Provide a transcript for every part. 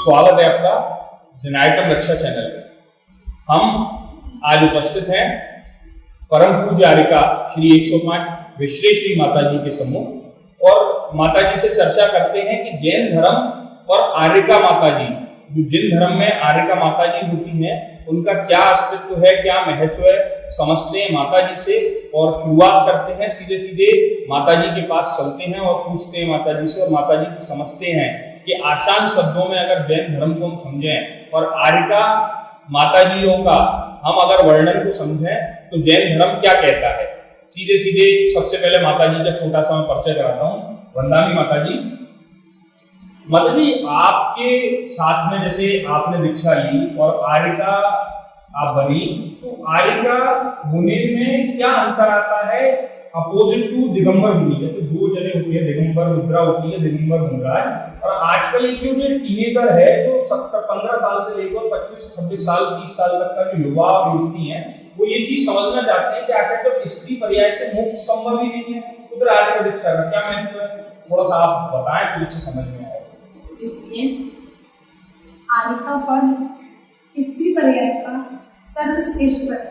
स्वागत है आपका जनायटम रक्षा चैनल में। हम आज उपस्थित हैं परम पूज्य आर्यिका श्री 105 विश्रे श्री माता जी के सम्मुख और माता जी से चर्चा करते हैं कि जैन धर्म और आर्यिका माता जी, जो जिन धर्म में आर्यिका माता जी होती हैं, उनका क्या अस्तित्व है, क्या महत्व है, समझते हैं माता जी से और शुरुआत करते हैं। सीधे सीधे माता जी के पास चलते हैं और पूछते हैं माता जी से और माता जी से समझते हैं कि आसान शब्दों में अगर जैन धर्म को हम समझें और आर्यिका माता जियों का हम अगर वर्णन को समझें तो जैन धर्म क्या कहता है। सीधे सीधे सबसे पहले माता जी का छोटा सा मैं परिचय कराता हूँ। वंदामी माता जी। माता जी, आपके साथ में जैसे आपने दीक्षा ली और आर्यिका आप बनी, तो आर्यिका होने में क्या अंतर आता है अपोजिट टू दिगंबर मुनि? जैसे दो जगह होती है, दिगंबर मुद्रा होती है, दिगंबर मुद्रा है। और आजकल ये जो टीनेजर है, जो 15 साल से लेकर 25-26 साल 30 साल तक का जो युवा युवती है, वो ये चीज समझना चाहते हैं कि आखिर जब स्त्री पर्याय से मोक्ष संभव ही नहीं है तो फिर आर्यिका दीक्षा का क्या महत्व है? थोड़ा सा आप बताएं तो इससे समझ में आए। आर्यिका पद स्त्री पर्याय का सर्वश्रेष्ठ पद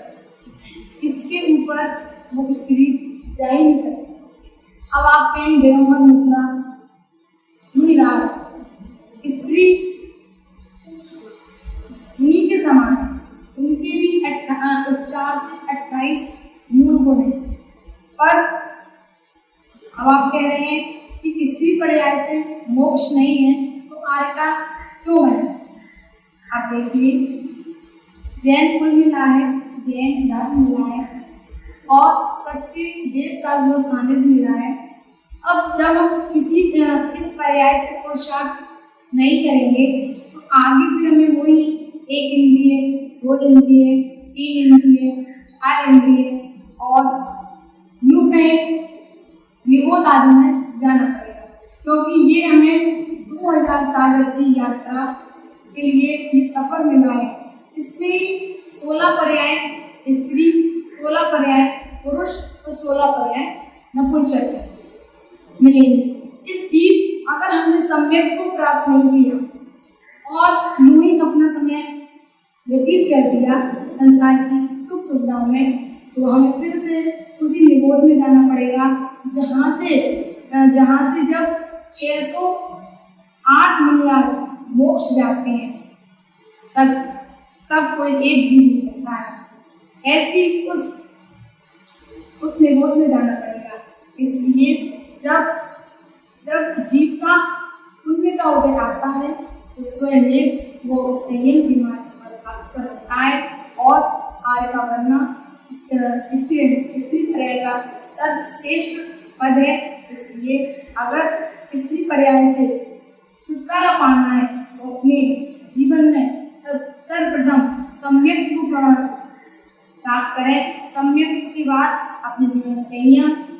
है। इसके ऊपर वो स्त्री जा ही नहीं सकती। अब आप कहें दिगंबर मुद्रा मुनिराज स्त्री मुनि के समान, उनके भी 4 से 28 मूल गुण हैं, पर अब आप कह रहे हैं कि स्त्री पर्याय से मोक्ष नहीं है तो आर्यिका क्यों है? आप देखिए, जैन कुल मिला है, जैन धर्म मिला है और सच्चे वेद शास्त्र सानिध्य मिला है। अब जब हम इस पर्याय से पुरुषार्थ नहीं करेंगे तो आगे फिर हमें वही 1 इंद्रिय, 2 इंद्रिय, 3 इंद्रिय, 4 इंद्रिय और यूं कहें निबोध आदि में जाना पड़ेगा, क्योंकि ये हमें 2000 साल की यात्रा के लिए ये सफर मिला है। इसमें 16 पर्याय स्त्री, 16 पर्याय पुरुष और 16 पर्याय नपुंसक मिलेंगे। इस बीच अगर हमने सम्यक को प्राप्त नहीं किया और यूं ही अपना समय व्यतीत कर दिया संसार की सुख सुविधाओं में, तो हमें फिर से उसी निबोध में जाना पड़ेगा जहाँ से जब 608 मुनिराज मोक्ष जाते हैं तब कोई एक जीव निकलता है। ऐसी उस निबोध में जाना पड़ेगा। इसलिए जब जीव का पुण्य का उदय आता है तो स्वयं वो संयम की मार्ग पर अग्रसर होता है और आर्यिका बनना स्त्री पर्याय का सर्वश्रेष्ठ पद है। इसलिए अगर स्त्री पर्याय से छुटकारा पाना है तो अपने जीवन में सर्वप्रथम सम्यक को प्राप्त करें। सम्यक की बात अपने जीवन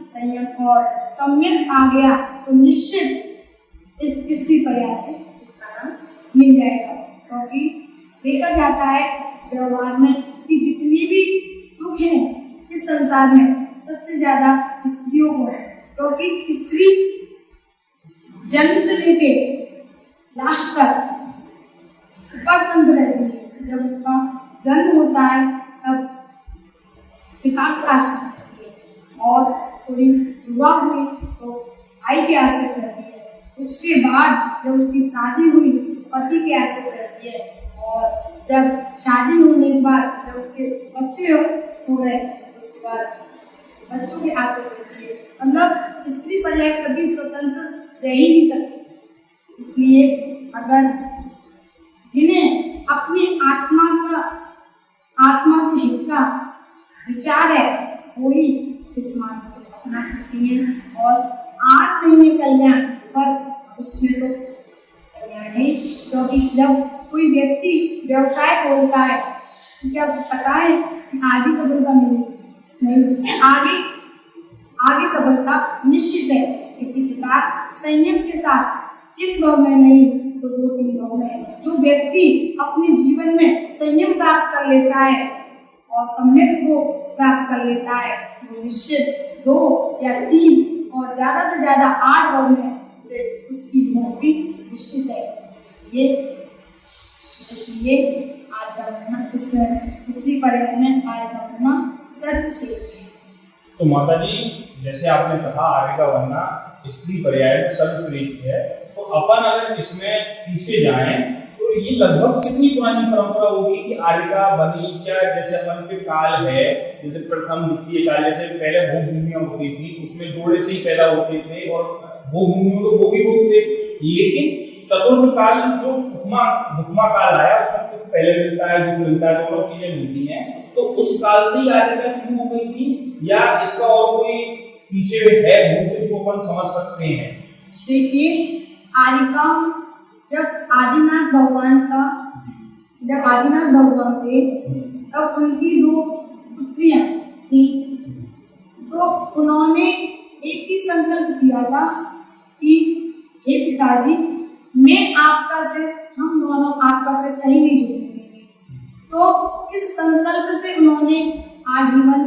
संयम और सम्यक आ गया तो निश्चित इस स्त्री पर्याय से छुटकारा मिल जाएगा। क्योंकि देखा जाता है व्यवहार में कि जितनी भी दुख हैं इस संसार में सबसे ज्यादा स्त्रियों को है, क्योंकि स्त्री जन्म से लेके लास्ट तक परतंत्र रहती है। जब उसका जन्म होता है तब पिता की आश्रित रहती है और थोड़ी युवा हुई तो भाई के आश्रित रहती है। उसके बाद जब उसकी शादी हुई पति के आश्रित रहती है और जब शादी होने के बाद जब उसके बच्चे हो गए उसके बाद बच्चों के आश्रित रहती है। मतलब स्त्री पर्याय कभी स्वतंत्र रह ही नहीं सकती। इसलिए अगर जिन्हें अपनी आत्मा के हित का विचार है वही इस मार्ग को अपना सकती हैं और आज नहीं है कल्याण पर उसमें तो कल्याण है। क्योंकि जब कोई व्यक्ति व्यवसाय खोलता है तो क्या उसे पता है कि आज ही सफलता मिलेगी? नहीं, आगे सफलता निश्चित है। इसी प्रकार संयम के साथ इस भाव में नहीं तो 2-3 भाव में जो व्यक्ति अपने जीवन में संयम प्राप्त कर लेता है और सम्यक को प्राप्त कर लेता है वो निश्चित 2 या 3 और ज्यादा से ज्यादा 8 भाव में से उसकी मुक्ति निश्चित है। ये इसलिए आर्य का बनना स्त्री पर्याय में आर्य का बनना सर्वश्रेष्ठ है। तो माता जी जैसे आपने कहा आर्य का बनना स्त्री पर्याय में सर्वश्रेष्ठ है, तो अपन अगर इसमें पीछे जाएं तो ये लगभग कितनी पुरानी परंपरा होगी कि आर्य का बनी? क्या जैसे अपन के काल है, जैसे प्रथम द्वितीय काल, जैसे पहले भोग भूमियां होती थी उसमें जोड़े से ही पैदा होते थे और भोग भूमियों तो भोगी होते थे, लेकिन चतुर्थ काल जो दुखमा काल आया उसमें सुख पहले मिलता है, दुख मिलता है, दोनों चीजें मिलती हैं, तो उस काल से ही आर्यता शुरू हो गई थी या इसका और कोई पीछे है भूत जो अपन समझ सकते हैं? देखिए आर्यका जब आदिनाथ भगवान थे तब उनकी 2 पुत्रियां थी, तो उन्होंने एक ही संकल्प किया था कि हे पिताजी हम दोनों आपका सिर कहीं नहीं झुकने देंगे। तो इस संकल्प से उन्होंने आजीवन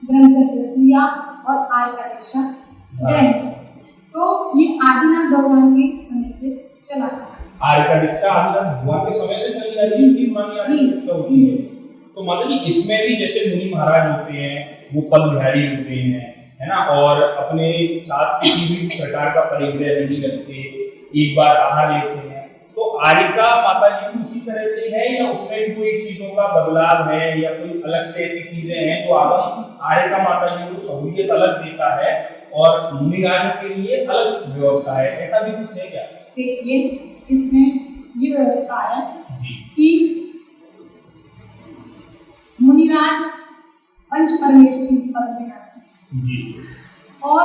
ब्रह्मचर्य किया और आर्य का दीक्षा ग्रहण किया। तो ये आदिनाथ भगवान के समय से चला था। आर्य का दीक्षा आदिनाथ भगवान के समय से चली आ रही है, पुरानी आर्य का दीक्षा होती है। तो माता जी इसमें भी जैसे मुनि महाराज होते हैं वो पद बिहारी होते हैं, है ना, और अपने साथ किसी भी प्रकार का परिग्रह नहीं रखते, एक बार आहार लेते हैं, तो आर्यका माता जी उसी तरह से है या उसमें भी कोई चीजों का बदलाव है या कोई अलग से ऐसी चीजें हैं तो आगम आर्यका माता जी को सहूलियत अलग देता है और मुनिराजों के लिए अलग व्यवस्था है, ऐसा भी कुछ है क्या? देखिए इसमें ये व्यवस्था है कि मुनिराज पंच परमेष्ठी पद में आते हैं और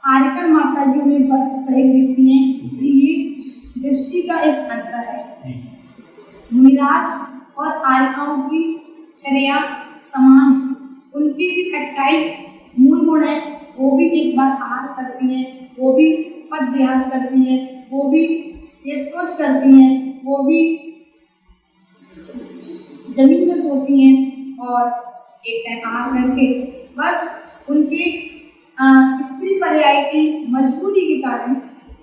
आर्यका माता जी में वस्त्र सहित दिखती हैं, ये दृष्टि का एक अंतर है। मुनिराज और आर्यकाओं की चर्या समान है, उनके भी 28 मूल गुण है, वो भी एक बार आहार करती हैं, वो भी पद विहार करती हैं, वो भी यशोच करती हैं, वो भी जमीन में सोती हैं और एक टाइम आहार करके बस उनके स्त्री पर्याय की मजबूरी के कारण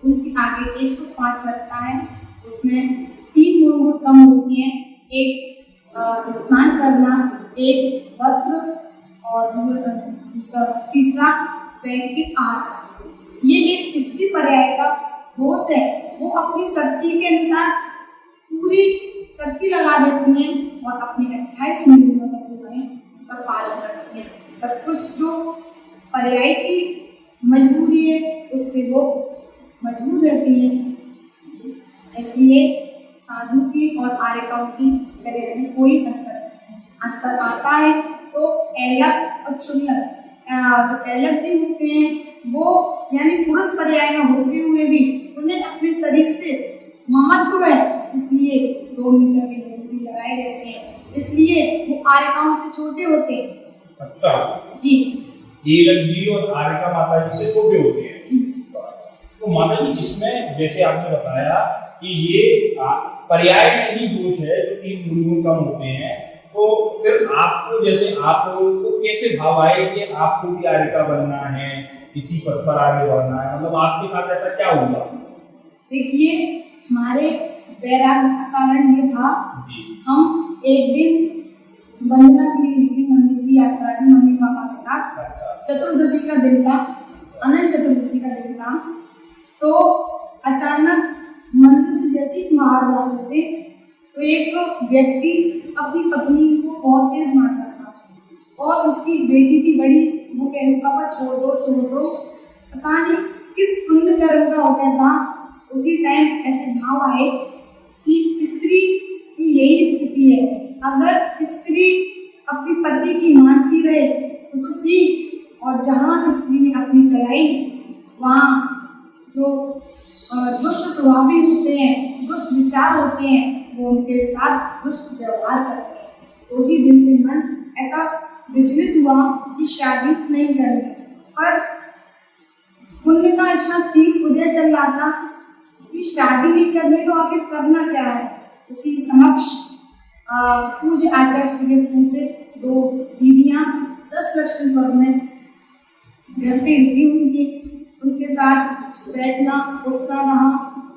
उनकी आगे 105 लगता है, उसमें 3 मूल कम होती हैं, एक स्नान करना, एक वस्त्र और तीसरा पेट के आहार। ये एक स्त्री पर्याय का दोष है, वो अपनी शक्ति के अनुसार पूरी शक्ति लगा देती हैं और अपने 28 मूल का पालन करती हैं, पर कुछ जो पर्याय की मजबूरी है उससे वो मजबूर रहती है। इसलिए साधु की और आर्यकाओं की चर्या में कोई अंतर आता है तो ऐलक और क्षुल्लक, जो ऐलक जी होते हैं वो यानी पुरुष पर्याय में होते हुए भी उन्हें अपने शरीर से महत्व है, इसलिए 2 मीटर की दूरी लगाए रहते हैं, इसलिए वो आर्यकाओं से छोटे होते हैं। अच्छा जी, ऐलक जी और आर्यका माता जी से छोटे होते हैं। तो माता जी इसमें जैसे आपने बताया कि ये पर्याय में ही दोष है जो 3 मूल कम होते हैं, तो फिर आपको जैसे आपको कैसे भाव आए कि आपको भी आर्यका बनना है, इसी पद पर आगे बढ़ना है, मतलब आपके साथ ऐसा क्या हुआ? देखिए हमारे वैराग्य का कारण ये था, हम एक दिन वंदना के लिए मंदिर की यात्रा की मम्मी पापा के साथ, चतुर्दशी का दिन था, अनंत चतुर्दशी का दिन था, तो अचानक मंदिर से जैसे ही बाहर जा रहे थे तो एक व्यक्ति अपनी पत्नी को बहुत तेज मार रहा था और उसकी बेटी थी बड़ी, वो कह रही पापा छोड़ दो, पता नहीं किस पुण्य कर्म का हो गया था। उसी टाइम ऐसे भाव आए कि स्त्री की यही स्थिति है, अगर स्त्री अपनी पति की मानती रहे तो ठीक, और जहाँ स्त्री ने अपनी चलाई वहाँ जो दुष्ट स्वभावी होते हैं, दुष्ट विचार होते हैं, वो उनके साथ दुष्ट व्यवहार करते हैं। तो उसी दिन से मन ऐसा विचलित हुआ कि शादी नहीं करनी, पर पुण्य का इतना तीव्र उदय चल रहा था कि शादी नहीं करनी तो आखिर करना क्या है। उसी समक्ष पूज्य आचार्य श्री कृष्ण से 2 दीदियां 10 लक्षण पर्व में घर पे रुकी हुई थी, उनके साथ बैठना उठना रहा,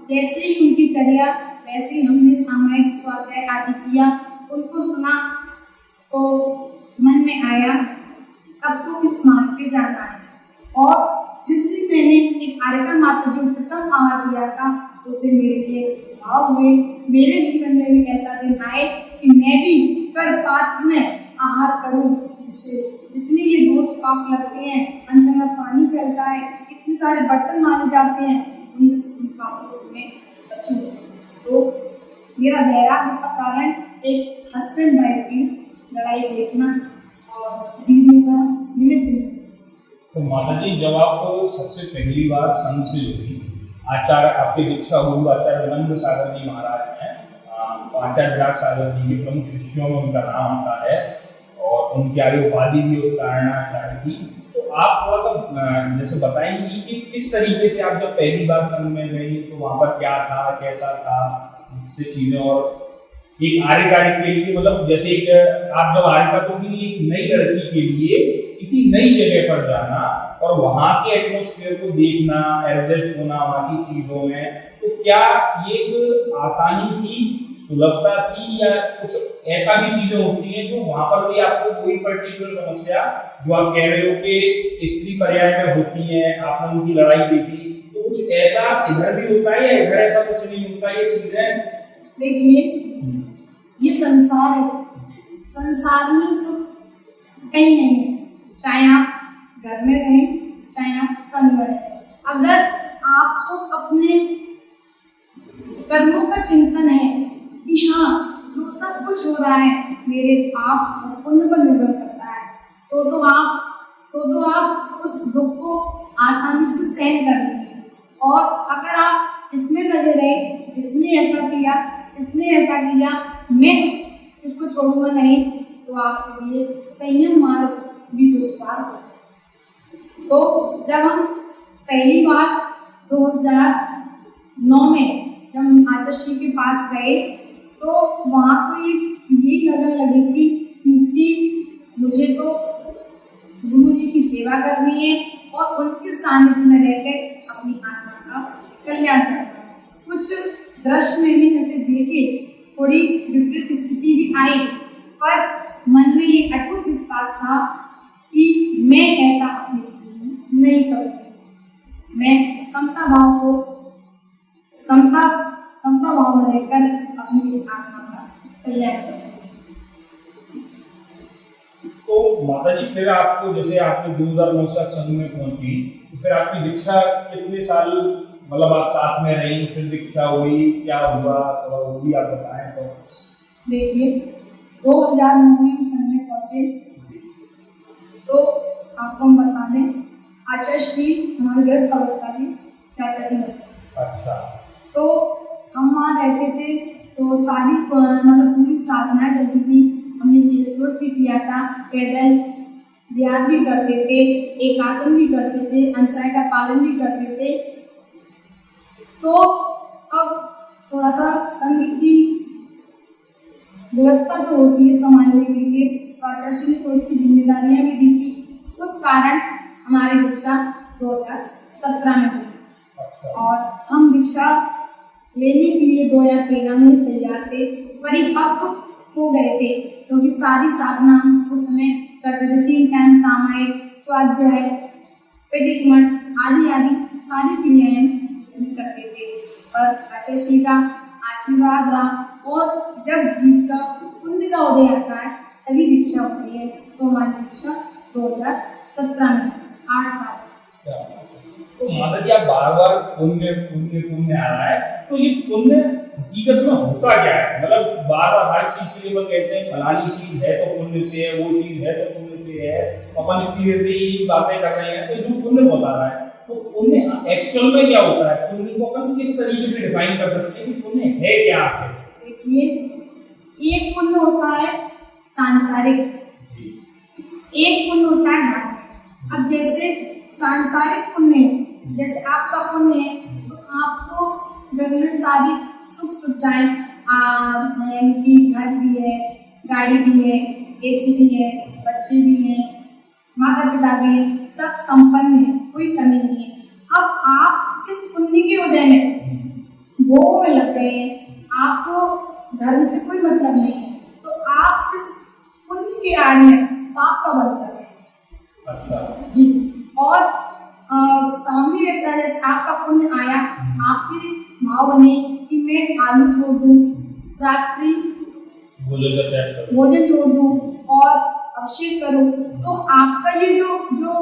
जैसे ही उनकी चर्या ऐसे ही हमने सामायिक स्वाध्याय आदि किया, उनको सुना तो मन में आया अब तो इस मार्ग पे जाना है। और जिस दिन मैंने एक आर्यका माता जी को प्रथम आहार दिया था उस दिन मेरे लिए भाव हुए, मेरे जीवन में भी ऐसा दिन आए कि मैं भी गर्भपात में आहार करूं, जिससे जितने ये दोस्त पाप लगते हैं, अनसंगा पानी फैलता है, इतने सारे बर्तन मांजे जाते हैं, उन पापों से मैं बचूं। तो मेरा वैराग्य का कारण एक हस्बैंड वाइफ की लड़ाई देखना और दीदी का निमित्त। तो माता जी, जब आप सबसे पहली बार संघ से जुड़ी, आचार्य आपके दीक्षा गुरु आचार्य विनम्र सागर जी महाराज हैं, आचार्य विराट सागर जी के प्रमुख शिष्यों में उनका नाम आता है और उनकी आगे उपाधि भी उच्चारणाचार्य की। तो आप थोड़ा सा जैसे बताएंगी कि किस तरीके से आप जब पहली बार संघ में गई तो वहाँ पर क्या था, कैसा था, जिससे चीजें, और एक आर्यकारी के लिए, मतलब जैसे एक आप जब आर्यका तो भी एक नई लड़की के लिए किसी नई जगह पर जाना और वहाँ के एटमोस्फेयर को देखना, एडजस्ट होना वहाँ की चीजों में, तो क्या ये एक आसानी थी, सुलभता थी, या कुछ ऐसा भी चीजें होती हैं जो वहाँ पर भी आपको कोई पर्टिकुलर समस्या जो आप कह रहे हो कि स्त्री पर्याय में होती है, आपने उनकी लड़ाई देखी, तो कुछ ऐसा इधर भी होता है या इधर ऐसा कुछ नहीं होता? ये चीजें देखिए, ये संसार है, संसार में सुख कहीं नहीं है, चाहे आप घर में रहें, चाहे आप संग में रहें। अगर आपको अपने कर्मों का चिंतन है कि हाँ जो सब कुछ हो रहा है मेरे पाप और पुण्य पर निर्भर करता है, तो आप उस दुख को आसानी से सहन कर लेंगे। और अगर आप इसमें लगे रहे, इसने ऐसा किया, इसने ऐसा किया, मैं इसको छोड़ूंगा नहीं, तो आपके लिए संयम मार्ग भी दुश्वार हो जाए। तो जब हम पहली बार 2009 में जब हम आचार्य श्री के पास गए तो वहाँ तो ये लगन लगी थी कि मुझे तो गुरु जी की सेवा करनी है और उनके सानिध्य में रहकर अपनी आत्मा का कल्याण करना है। कुछ दृश्य में भी जैसे देखे, थोड़ी विपरीत स्थिति भी आई, पर मन में ये अटूट विश्वास था कि मैं ऐसा अपने जीवन में नहीं करूँगी। मैं समता भाव में रहकर अपनी इस आत्मा का कल्याण करूँगी। तो माता जी, फिर आपको जैसे आपने 2009 से संघ में पहुंची, तो फिर आपकी दीक्षा कितने साल, मतलब आप साथ में रही, फिर दीक्षा हुई, क्या हुआ, तो वो भी आप बताएं। तो देखिए, 2009 में हम संघ में पहुंचे तो आपको हम बता दें, आचार्य श्री हमारे गृहस्थ अवस्था के चाचा जी होते। अच्छा। तो हम वहाँ रहते थे, तो सारी मतलब पूरी साधनाएं चलती थी। हमने केश भी किया था, पैदल ध्यान भी करते थे, एक आसन भी करते थे, अंतराय का पालन भी करते थे। तो अब थोड़ा सा संघ की व्यवस्था जो होती है संभालने के लिए, तो आचार्य श्री ने थोड़ी सी जिम्मेदारियां भी दी थी, उस कारण हमारी दीक्षा 2017 में हुई और हम दीक्षा लेने के लिए 2013 में तैयार थे, परिपक्व हो गए थे, क्योंकि सारी साधना उस समय करते थे। 3 टाइम सामायिक, स्वाध्याय, वैदिक आदि सारी क्रियाएं उसमें करते थे। और आचार्य श्री का आशीर्वाद रहा और जब जीव का पुण्य का उदय आता है तभी दीक्षा होती है। तो हमारी दीक्षा 2017 में 8 साल। तो माता जी, आप बार बार पुण्य पुण्य पुण्य आ रहा है, तो ये पुण्य हकीकत में होता क्या है? मतलब बार बार हर चीज के लिए वो कहते हैं फलानी चीज है तो पुण्य से है, वो चीज है तो पुण्य से है, अपन इतनी देर से ही बातें कर रहे हैं, तो इसमें पुण्य बता रहा है। तो पुण्य एक्चुअल में क्या होता है? पुण्य को अपन किस तरीके से डिफाइन कर सकते हैं कि पुण्य है क्या है? देखिए, एक पुण्य होता है सांसारिक, एक पुण्य होता है धार्मिक। अब जैसे सांसारिक पुण्य, जैसे आपका पुण्य है तो आपको घर में सारी सुख सुविधाएं, यानी कि घर भी है, गाड़ी भी है, एसी भी है, बच्चे भी हैं, माता पिता भी हैं, सब संपन्न है, कोई कमी नहीं है। अब आप इस पुण्य के उदय में भोग में लग गए हैं, आप आपका पुण्य आया, आपके भाव बने कि मैं आलू छोड़ दूं, रात्रि भोजन छोड़ दूं और अभिषेक करूं, तो आपका ये जो जो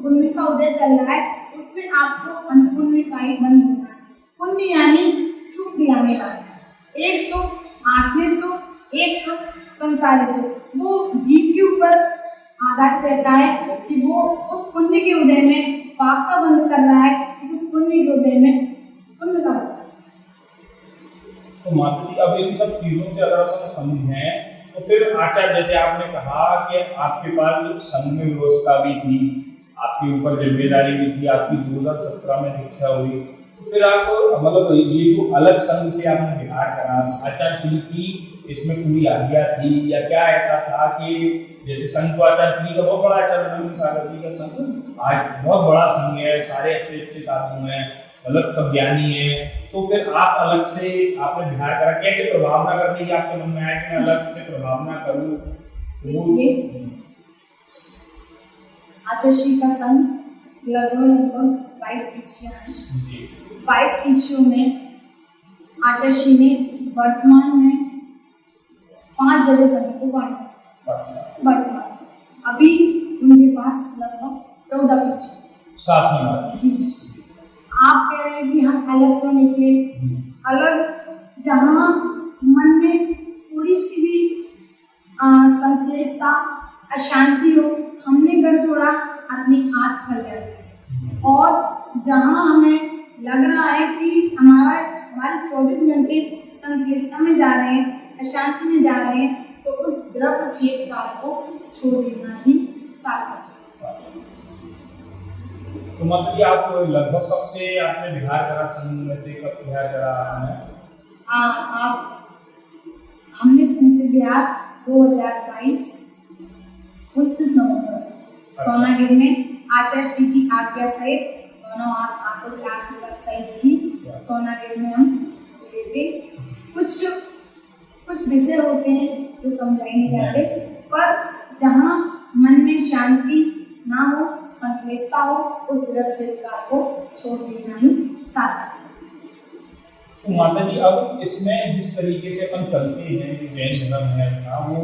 पुण्य का उदय चल रहा है उसमें आपको अनपुण्य का ही बंद होना है। पुण्य यानी सुख दिलाने का, एक सुख आत्मिक सुख, एक सुख संसारी सुख, वो जीव के ऊपर आधारित रहता है कि वो उस पुण्य के उदय में पाप का बंद कर रहा है कि उस पुण्य के उदय में पुण्य का बंद। तो माता जी अब इन सब चीजों से अगर अपन समझें तो फिर आचार्य जैसे आपने कहा कि आपके पास संघ में व्यवस्था भी थी, आपके ऊपर जिम्मेदारी भी थी, आपकी 2017 में दीक्षा हुई, तो फिर आप मतलब ये जो अलग संघ से आपने विहार करा, आचार्य श्री की इसमें पूरी आज्ञा थी या क्या ऐसा था कि जैसे संघ तो आचार्य श्री का बहुत बड़ा आचार्य सागर जी का संघ आज बहुत बड़ा संघ है, सारे अच्छे अच्छे साधु हैं, मतलब सब ज्ञानी है, तो फिर आप अलग से आपने विहार करा, कैसे प्रभावना करने की आपके मन में आया कि मैं अलग से प्रभावना करूं? आचार्य श्री का संघ लगभग 22 पीछियां हैं। 22 पीछियों में आचार्य श्री ने वर्तमान में 5 जगह संघ को बांटा। वर्तमान अभी उनके पास लगभग 14 पीछे साथ में जी। आप कह रहे हैं कि हम अलग तो निकले, अलग जहाँ मन में थोड़ी सी भी संक्लेशता अशांति हो, हमने घर छोड़ा अपनी हाथ फल गए, और जहाँ हमें लग रहा है कि हमारे 24 घंटे संक्लेशता में जा रहे हैं, अशांति में जा रहे हैं, तो उस द्रव्य क्षेत्र काल को छोड़ देना ही सार्थक। तो मतलब आप लगभग कब से आपने विहार करा, संघ में से कब विहार करा आपने? हमने संघ से विहार 2022 29 नवंबर सोनागिर में आचार्य श्री की आज्ञा सहित दोनों आंखों से आशीर्वाद सहित ही सोनागिर में हम हुए थे। कुछ विषय होते हैं जो समझाए नहीं जाते, पर जहाँ मन में शांति ना हो, संक्लेशता हो, उस द्रव्य को छोड़ देना ही सार्थक। तो माता जी अब इसमें जिस तरीके से अपन चलते हैं, जैन धर्म है अपना, वो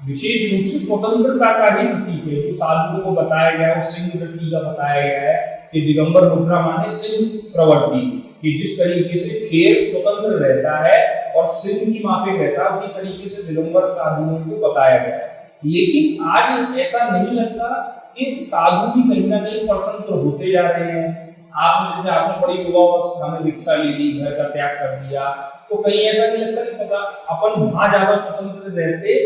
विशेष रूप से स्वतंत्रता का ही प्रतीक है। जो साधुओं को बताया गया है, सिंह वृत्ति का बताया गया है कि दिगंबर मुद्रा माने सिंह प्रवृत्ति, कि जिस तरीके से शेर स्वतंत्र रहता है और सिंह की माफिक रहता है, उसी तरीके से दिगंबर साधुओं को बताया गया है। लेकिन आज ऐसा नहीं लगता कि साधु भी कहीं ना कहीं स्वतंत्र होते जा रहे हैं। आपने बड़ी युवावस्था में दीक्षा ले ली, घर का त्याग कर दिया, तो कहीं ऐसा नहीं लगता कि पता अपन वहां ज्यादा स्वतंत्र रहते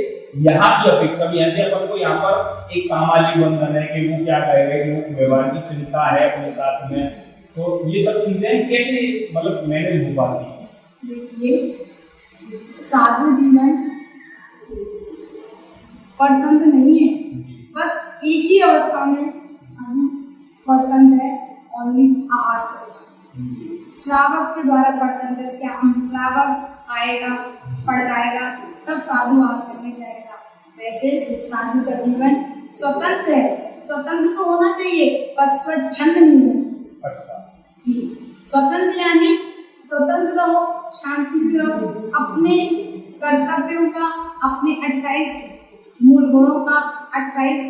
यहाँ की अपेक्षा भी। ऐसे अपन को यहाँ पर एक सामाजिक बंधन है कि वो क्या कहेगा, कि वो व्यवहार की चिंता है अपने साथ में, तो ये सब चीजें कैसे मतलब मैनेज हो पाती है? देखिए, साधु जीवन परतंत्र नहीं है, बस एक ही अवस्था में साधु परतंत्र है, ओनली आहार। श्रावक के द्वारा परतंत्र, श्रावक आएगा, पढ़ाएगा, तब साधु आहार करने जाएगा। वैसे साधु का जीवन स्वतंत्र है, स्वतंत्र तो होना चाहिए, पर स्वच्छंद नहीं होना चाहिए जी। स्वतंत्र यानी स्वतंत्र रहो, शांति से रहो, अपने कर्तव्यों का, अपने 28 मूल गुणों का, 28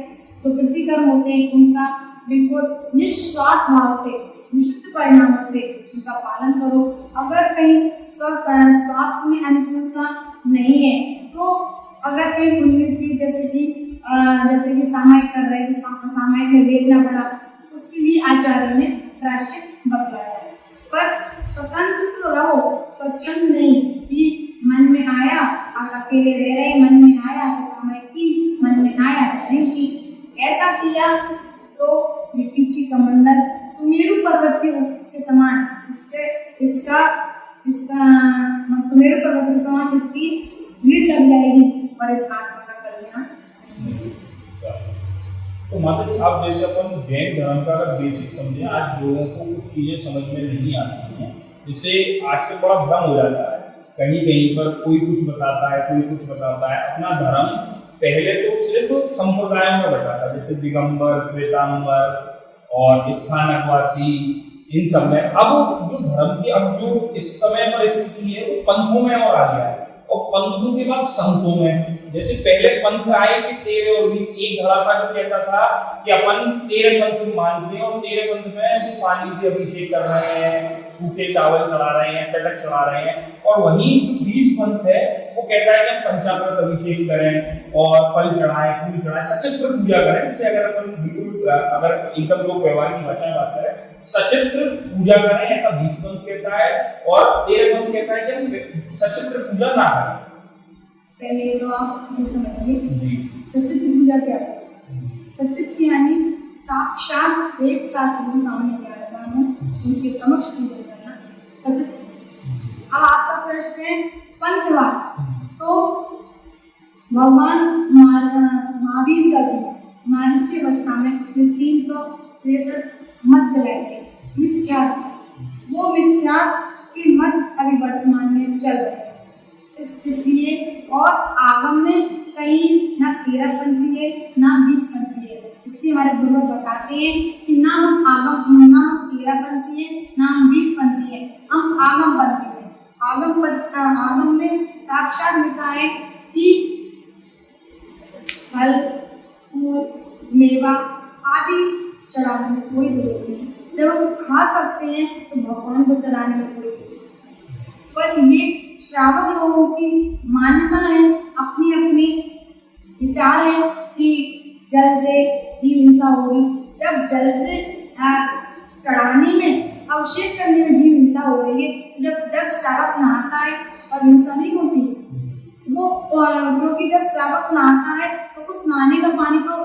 जो प्रतिकर्म होते हैं उनका बिल्कुल निस्वार्थ भाव से, निश्चित परिणामों से उनका पालन करो। अगर कहीं स्वास्थ्य में अनुकूलता नहीं है, तो अगर कहीं 19 जैसे कि सामायिक कर रहे हैं, सामायिक में देखना पड़ा, उसके लिए आचार्य ने प्रायश्चित बतलाया है। पर स्वतंत्र तो रहो, स्वच्छंद नहीं कि मन में आया आप अकेले रह रहे, मन में आया तो सामायिक की, मन में आया नहीं की। ऐसा किया तो ये पीछे का मंडल सुमेरु पर्वत के समान, इसका सुमेरु पर्वत के समान इसकी भीड़ लग जाएगी, पर इस आत्मा का कल्याण। तो माता जी आप जैसे अपन जैन धर्म का अगर बेसिक समझे, आज लोगों को कुछ चीजें समझ में नहीं आती हैं, जिससे आजकल बड़ा भ्रम हो जाता है। कहीं कहीं पर कोई कुछ बताता है, कोई कुछ बताता है। अपना धर्म पहले तो सिर्फ संप्रदायों में बटा था, जैसे दिगंबर, श्वेतांबर और स्थानकवासी, इन सब में अब जो धर्म की अब जो इस समय पर स्थिति है वो पंथों में और आ गया है, और पंथों के बाद संतों में। जैसे पहले पंथ आए कि 13 और 20, एक धड़ा था जो कहता था कि अपन 13 पंथ मानते हैं और 13 पंथ में पानी से अभिषेक कर रहे हैं, सूखे चावल चढ़ा रहे हैं, चटक चढ़ा रहे हैं, और वहीं 20 पंथ है वो कहता है कि हम पंचामृत अभिषेक करें और फल चढ़ाएं, फूल चढ़ाएं, सचित्र पूजा करें। जैसे अगर अपन बिल्कुल अगर एकदम लोग व्यवहार की भाषा में बात करें, सचित्र पूजा करें, ऐसा 20 पंथ कहता है, और 13 पंथ कहता है कि हम सचित्र पूजा ना करें। पहले तो आप ये समझिए सचित्र पूजा क्या है। सचित्र यानी साक्षात एक शास्त्र सामने विराजमान हो, उनके समक्ष पूजन करना सचित्र। अब आपका प्रश्न है पंथवाद, तो भगवान महावीर का जीवन मारीची अवस्था में उसने 363 मत जलाए थे, मिथ्या। वो मिथ्या के मत अभी वर्तमान में चल रहे हैं, इसलिए और आगम में कहीं ना 13 पंथी है ना 20 पंथी है। इसलिए हमारे गुरु बताते हैं कि ना हम आगम, ना हम 13 पंथी है ना हम 20 पंथी है, हम आगम पंथी है। आगम में साक्षात लिखा है कि फल, फूल, मेवा आदि चढ़ाने में कोई दोष नहीं। जब हम खा सकते हैं तो भगवान को चढ़ाने में कोई दोष नहीं। पर ये श्रावक लोगों की मान्यता है, अपनी अपनी विचार है कि जल से जीव हिंसा होगी। जब जल से चढ़ाने में, अभिषेक करने में जीव हिंसा हो रही है, जब श्रावक नहाता है और हिंसा नहीं होती वो, क्योंकि जब श्रावक नहाता है तो उस नहाने का पानी तो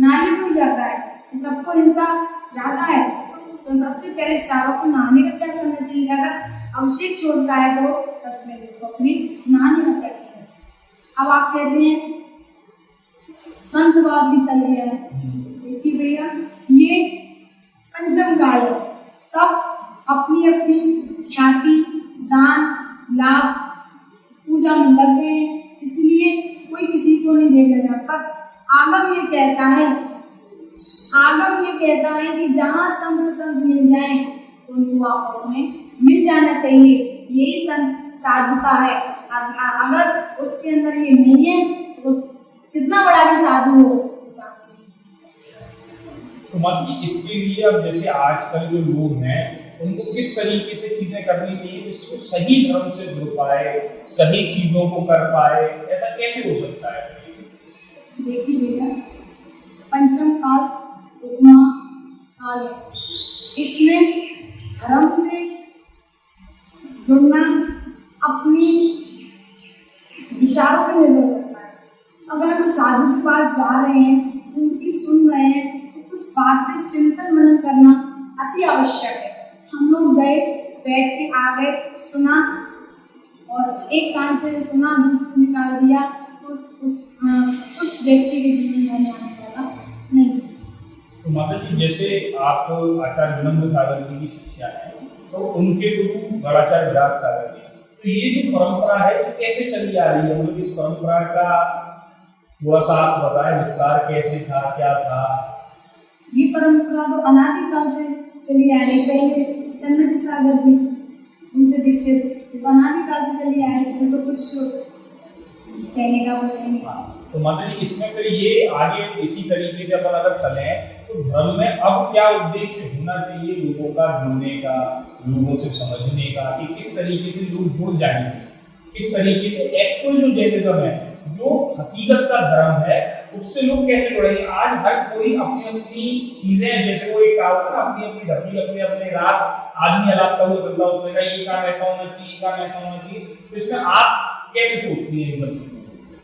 नाली में जाता है, तब तो हिंसा ज्यादा है। तो सबसे पहले श्रावक को नहाने का क्या करना चाहिए? अगर अभिषेक छोड़ता है तो सबसे पहले उसको अपनी नहाने का त्याग करना चाहिए। अब आप कहते हैं संतवाद भी चल गया है। देखिए भैया, ये पंचम काल है, सब अपनी अपनी ख्याति, दान, लाभ, पूजा में लग गए हैं, इसलिए कोई किसी को नहीं देखना चाहता। आगम ये कहता है कि जहाँ संत मिल जाएं तो उनको आपस में मिल जाना चाहिए, यही साधुता है। अगर उसके अंदर ये नहीं है तो कितना बड़ा भी साधु हो। तो मतलब इसके लिए अब जैसे आजकल जो लोग हैं उनको किस तरीके से चीजें करनी चाहिए जिसको सही धर्म से जुड़ पाए, सही चीजों को कर पाए, ऐसा कैसे हो सकता है? देखिए बेटा, पंचम काल उपमा काल है, इसमें धर्म से जुड़ना अपनी विचारों पर निर्भर करता है। अगर हम साधु के पास जा रहे हैं, उनकी सुन रहे हैं, तो उस बात पे चिंतन मनन करना अति आवश्यक है। हम लोग गए, बैठ के आ गए, सुना और एक कान से सुना दूसरे निकाल दिया, तो उस व्यक्ति के जीवन में आने वाला नहीं। तो माता जी, जैसे आप आचार्य विनम्र सागर जी की शिष्या हैं, तो उनके गुरु गणाचार्य विराट सागर जी, तो ये जो परंपरा है ये कैसे चली आ रही है? मतलब इस परंपरा का थोड़ा सा आप बताएं, विस्तार कैसे था, क्या था? ये परंपरा तो अनादिकाल से चली आ रही है। पहले सन्नति सागर जी, उनसे दीक्षित, अनादिकाल से चली आ रही है, इसमें तो कुछ कहने का कुछ नहीं। तो माता जी, इसमें फिर ये आगे इसी तरीके से अपन अगर चले तो धर्म में अब क्या उद्देश्य होना चाहिए लोगों का जुड़ने का, लोगों से समझने का, कि किस तरीके से लोग जुड़ जाएंगे, किस तरीके से एक्चुअल जो जैनिज्म है, जो हकीकत का धर्म है, उससे लोग कैसे जुड़ेंगे? आज हर कोई अपनी अपनी चीजें, जैसे वो एक कहावत है ना, अपनी अपनी ढकी अपने अपने रात आदमी अलाप का वो चलता है, उसने कहा ये काम ऐसा होना चाहिए, ये काम ऐसा होना चाहिए। तो इसमें आप कैसे सोचती हैं?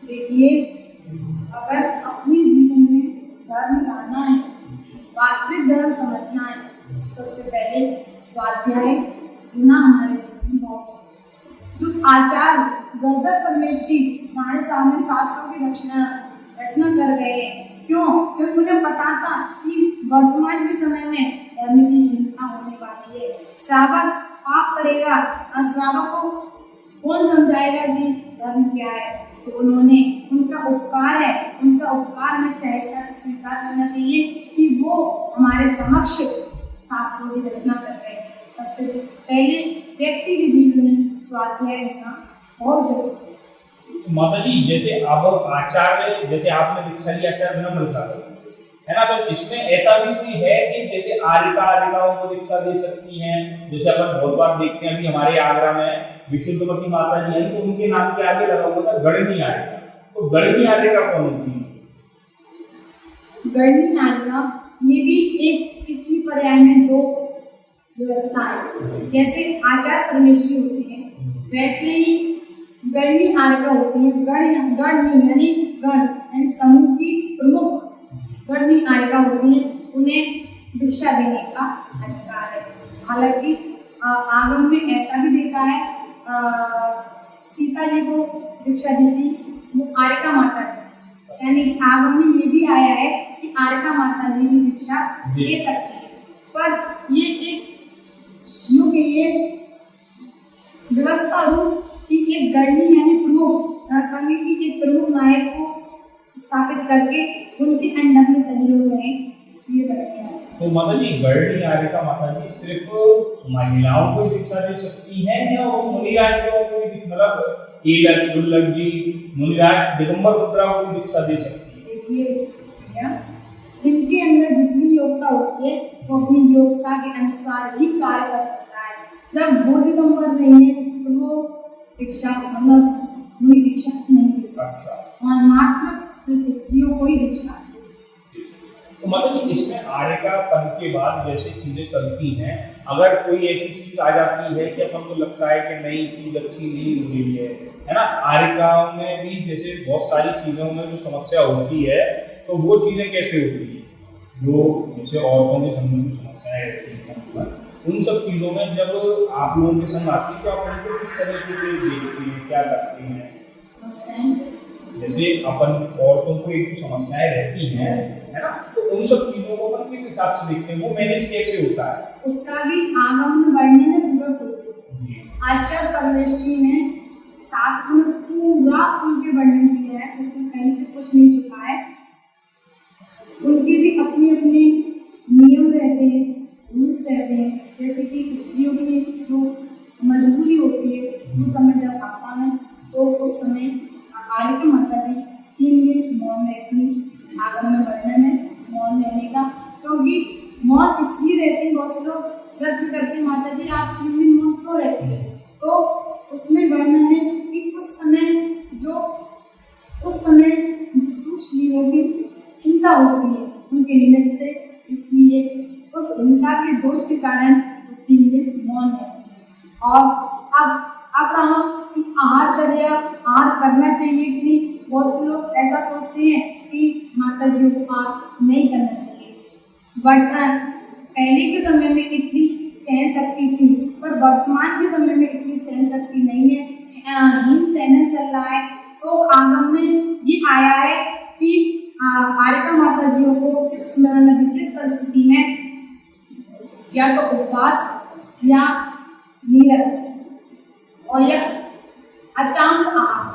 देखिए, अगर अपने जीवन में धर्म लाना है, वास्तविक धर्म समझना है, सबसे पहले स्वाध्याय होना हमारे जीवन में बहुत चाहिए। जो आचार्य गणधर परमेश जी हमारे सामने शास्त्रों की रचना कर गए हैं, क्यों? क्योंकि उन्हें पता था कि वर्तमान के समय में धर्म की हीनता होने वाली है। श्रावक पाप करेगा और श्रावक को कौन समझाएगा कि धर्म क्या है? तो उन्होंने, उनका उपकार है, उनका उपकार में सहजता से स्वीकार करना चाहिए कि वो हमारे समक्ष शास्त्रों की रचना कर रहे हैं। सबसे पहले व्यक्ति के जीवन में स्वाध्याय होना बहुत जरूरी है। तो माता जी जैसे आप आचार्य, जैसे आपने दीक्षा ली आचार्य विनम्र प्रसाद, है ना, तो इसमें ऐसा भी कोई है कि जैसे आर्यिकाओं को दीक्षा दे सकती हैं? जैसे अपन बहुत बार देखते हैं, अभी हमारे आगरा में विशुद्धमती माता जी हैं, तो उनके नाम के आगे लगा हुआ था गणनी आर्यिका। तो गणनी आर्यिका कौन होती है? गणनी आर्यिका ये भी एक स्त्री पर्याय में दो व्यवस्था है। जैसे आचार्य परमेश्वरी होती है, वैसे ही गणनी आर्यिका होती है। गणनी यानी समूह की प्रमुख गणनी आर्यिका होती है, उन्हें दीक्षा देने का अधिकार है। हालांकि आगम में ऐसा भी देखा है, सीता जी को दीक्षा दी थी वो आर्यिका माता जी, यानी कि आगम में ये भी आया है कि आर्यिका माता जी भी दीक्षा दे सकती है। पर ये एक युग, ये व्यवस्था रूप की एक गणनी यानी प्रमुख संघ की एक प्रमुख नायक को स्थापित करके उनके अंडर में सभी लोग रहे, इसलिए गणनी आर्यिका। तो माता जी गणनी आर्यिका माता जी सिर्फ महिलाओं को दीक्षा दे सकती हैं या वो मुनिराज को भी, मतलब ईलक चुल्लक जी, मुनिराज दिगंबर रुद्रा को भी दीक्षा दे सकती है? देखिए, जिनके अंदर जितनी योग्यता होती है वो अपनी योग्यता के अनुसार ही कार्य कर सकता है। जब वो दिगंबर नहीं है तो वो दीक्षा मतलब मुनि दीक्षा नहीं दे सकता, और मात्र सिर्फ स्त्रियों को ही दीक्षा दे सकती है। तो मतलब इसमें आर्यिका पद के बाद जैसे चीजें चलती हैं, अगर कोई ऐसी चीज आ जाती है कि अपन को लगता है कि नई चीज अच्छी नहीं हो रही है ना, आर्यिकाओं में भी जैसे बहुत सारी चीजों में जो समस्या होती है, तो वो चीजें कैसे होती है? जो जैसे औरतों के संबंधी समस्याएं रहती हैं, उन सब चीजों में जब आप लोगों के संग आती है तो आप उनको किस तरीके से देखते हैं, क्या करते हैं? जैसे अपन औरतों को एक समस्याएं रहती हैं, है ना, तो उन सब चीजों को अपन किस हिसाब से देखते हैं, वो मैनेज कैसे होता है? उसका भी आगम में वर्णन है पूरा। आचार्य परमेश्वरी ने शास्त्र में पूरा उनके वर्णन किया है, उसमें कहीं से कुछ नहीं छुपा है। उनके भी अपने अपने नियम रहते हैं, रूल्स रहते हैं। जैसे कि स्त्रियों की जो मजबूरी होती है, उस समय जब आता है तो उस समय आर्यिका माता जी 3 दिन मौन रहती, आगम में वर्णन है मौन रहने का, क्योंकि मौन इसलिए रहते हैं, बहुत से लोग प्रश्न करते हैं माता जी आप 3 दिन मौन क्यों रहती है, तो उसमें वर्णन है कि उस समय जो सूक्ष्म जीवों की हिंसा होती है उनके निमित्त से, इसलिए उस हिंसा के दोष के कारण 3 दिन मौन रहती है। और अब रहा कि आहार करना चाहिए कि नहीं, बहुत से लोग ऐसा सोचते हैं कि माता जी को आहार नहीं करना चाहिए। पहले के समय में इतनी सहन शक्ति थी, पर वर्तमान के समय में इतनी सहन शक्ति नहीं है, हीन सहन चल रहा है। तो आगम में ये आया है कि आर्यिका माता जी को इस विशेष परिस्थिति में या तो उपवास या नीरस और या अचांग आहार।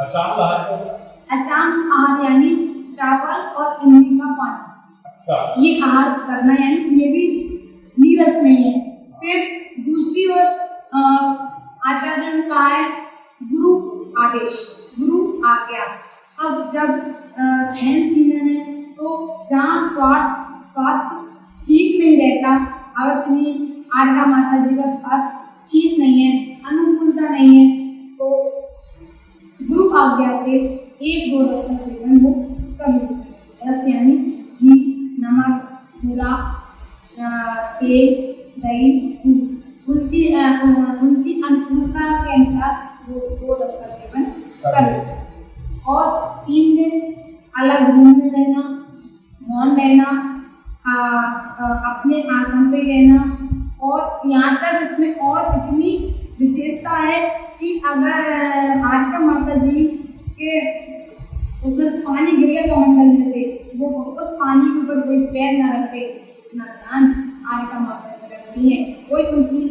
अचांग आहार यानी चावल और इमली का पानी, ये आहार करना, यानी ये भी नीरस नहीं है। फिर दूसरी ओर आचार्य ने कहा है गुरु आदेश, गुरु आज्ञा। अब जब धैन सीनन है तो जहाँ स्वास्थ्य ठीक नहीं रहता, अगर तुम्हें आर्यिका माता जी का स्वास्थ्य ठीक नहीं है, अनुकूलता नहीं है, तो गुरु आज्ञा से 1-2 रस का सेवन वो कर लेते। रस यानी घी, नमक, पूरा, तेल, दही, उनकी अनुकूलता के अनुसार वो 2 रस का सेवन कर लेते। और 3 दिन अलग रूम में रहना, मौन रहना, अपने आसन पे रहना। और यहाँ तक इसमें और इतनी विशेषता है कि अगर आर्यिका माता जी के उसमें पानी गिर गया कमंडल में से, वो उस पानी के ऊपर कोई पैर न रखे, ना ध्यान आर्यिका माता जी रखती है, कोई उनकी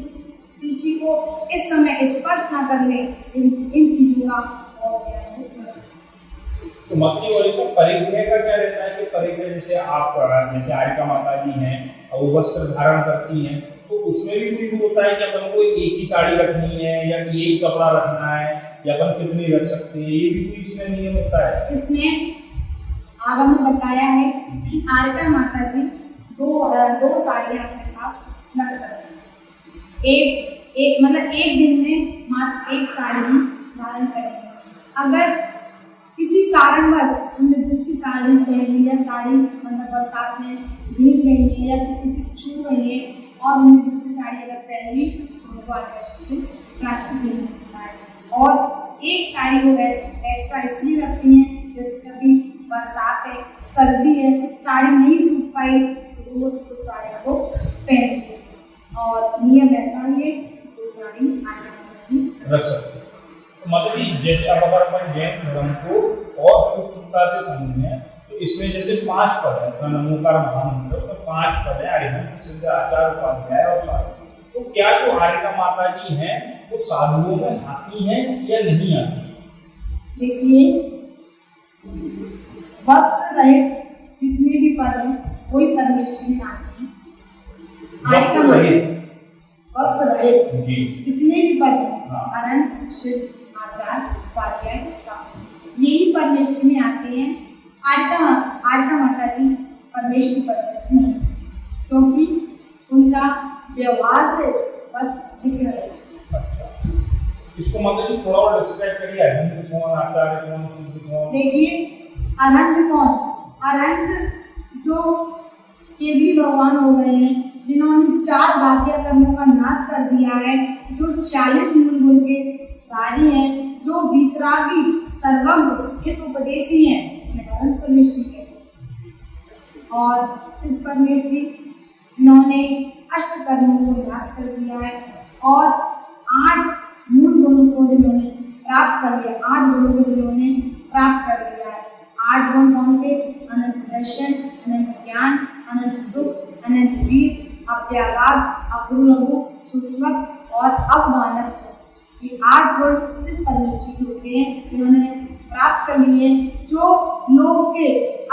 पीछे को इस समय स्पर्श ना कर ले, इन चीजों का। तो तो मतलब ये सब परिग्रह का क्या रहता है कि परिग्रह जैसे आप जैसे आरिका माता जी हैं और वो वस्त्र धारण करती हैं, तो उसमें भी कोई होता है कि अपन को एक ही साड़ी रखनी है या एक ही कपड़ा रखना है या अपन कितनी रख सकते हैं, ये भी कोई इसमें नियम होता है? इसमें आगम ने बताया है कि आरिका माता जी दो साड़ियाँ अपने पास रख सकते हैं। एक मतलब एक दिन में मात्र एक साड़ी ही धारण करेंगे। अगर किसी कारणवश उन्होंने दूसरी साड़ी पहनी या साड़ी मतलब बरसात में भीग गई है या किसी से छू गई है और उन्होंने दूसरी साड़ी अगर पहन ली तो उनको आचार्य से प्रायश्चित देना होता है। और एक साड़ी को एक्स्ट्रा इसलिए रखती हैं जैसे कभी बरसात है, सर्दी है, साड़ी नहीं सूख पाई तो वो उस साड़ी को पहनती है और नियम ऐसा ही है तो साड़ी आगे रख सकते हैं। तो मतलब कि जैसे अब अगर अपन जैन धर्म को और सूक्ष्मता से समझें तो इसमें जैसे 5 पद है, नमोकार महामंत्र, उसमें 5 पद है, आर्यभट्ट, सिद्ध, आचार्य, उपाध्याय और साधु। तो क्या जो आरिका माता जी हैं वो साधुओं में आती हैं या नहीं आती? देखिए, वस्त्र रहित जितने भी पद हैं वही परमेष्ठी में आते हैं। वस्त्र रहित जी जितने भी पद हैं अनंत, सिद्ध, आचार्य, उपाध्याय, साधु, यही परमेष्ठी में आते हैं। आरिका माता जी परमेष्ठी पद नहीं, क्योंकि उनका व्यवहार से बस दिख रहे हैं। अच्छा, इसको मतलब थोड़ा और डिस्क्राइब करिए, अनंत कौन, आचार्य कौन, सिद्ध कौन? देखिए, अनंत कौन? अनंत जो केवली भगवान हो गए हैं, जिन्होंने 4 भाग्य कर्मों का नाश कर दिया है, जो 40 मूल गुण के धारी हैं, जो वीतरागी, सर्वज्ञ, हितोपदेशी हैं, अनंत परमेष्ठी के। और सिद्ध परमेष्ठी जिन्होंने अष्ट कर्मों को नाश कर दिया है और 8 मूल गुणों को जिन्होंने प्राप्त कर लिया, 8 गुणों को जिन्होंने प्राप्त कर लिया है। 8 गुण कौन से? अनंत दर्शन, अनंत ज्ञान, अनंत सुख, अनंत वीर, अव्यागाद, अपूर्व, सूक्ष्म और अवमानक। ये 8 गुण सिद्ध परमेष्ठी के होते हैं, जिन्होंने प्राप्त कर लिए, जो लोक के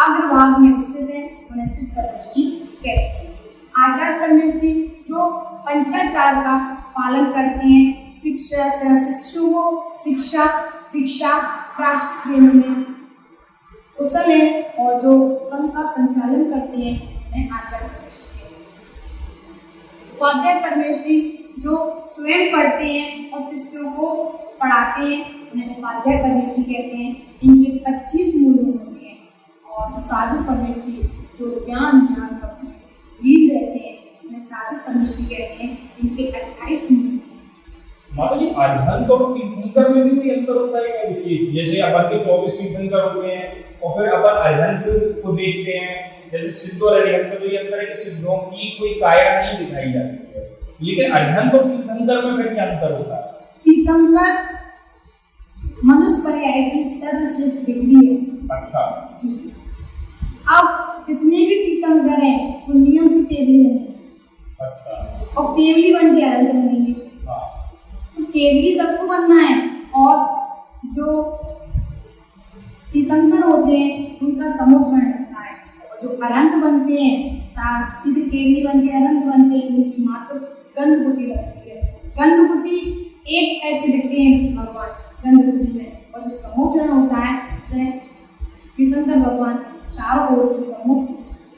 अग्रभाग में स्थित है, उन्हें सिद्ध परमेष्ठी कहते हैं। आचार्य परमेष्ठी जो पंचाचार का पालन करते हैं, शिष्यों को शिक्षा दीक्षा प्राप्त देने में कुशल है और जो संघ का संचालन करते हैं, उन्हें आचार्य परमेष्ठी कहते हैं। उपाध्याय परमेष्ठी जो स्वयं पढ़ते हैं और शिष्यों को पढ़ाते हैं, उन्हें उपाध्याय परमेष्ठी कहते हैं। इनके 25 मूल गुण होते हैं। और साधु परमेष्ठी जो ज्ञान का लीड रहते हैं, उन्हें साधु परमेष्ठी कहते हैं। इनके 28 मूल गुण। मतलब ये अरिहंत और तीर्थंकर में भी कोई अंतर होता है क्या विशेष? जैसे अपन के 24 तीर्थंकर होते हैं और फिर अपन अरिहंत को देखते हैं, जैसे सिद्ध और अरिहंत में तो ये अंतर है कि सिद्धों की कोई काया नहीं दिखाई जाती है, लेकिन अरिहंत और तीर्थंकर में फिर क्या अंतर होता है? तीर्थंकर मनुष्य पर्याय की सर्वश्रेष्ठ डिग्री है। अच्छा जी। अब जितने भी तीर्थंकर हैं वो नियम से केवली बनेंगे। अच्छा। और केवली बन के अरहंत बनेंगे। तो केवली सबको बनना है और जो तीर्थंकर होते हैं उनका समूह रहता है और जो अरहंत बनते हैं सीधे केवली बन के अरहंत बनते हैं, उनकी मात्र गंधकुटी लगती है। गंधकुटी एक साइड से दिखते हैं भगवान गंधकुटी में, और जो समूह होता है उसमें तीर्थंकर भगवान चारों ओर से प्रमुख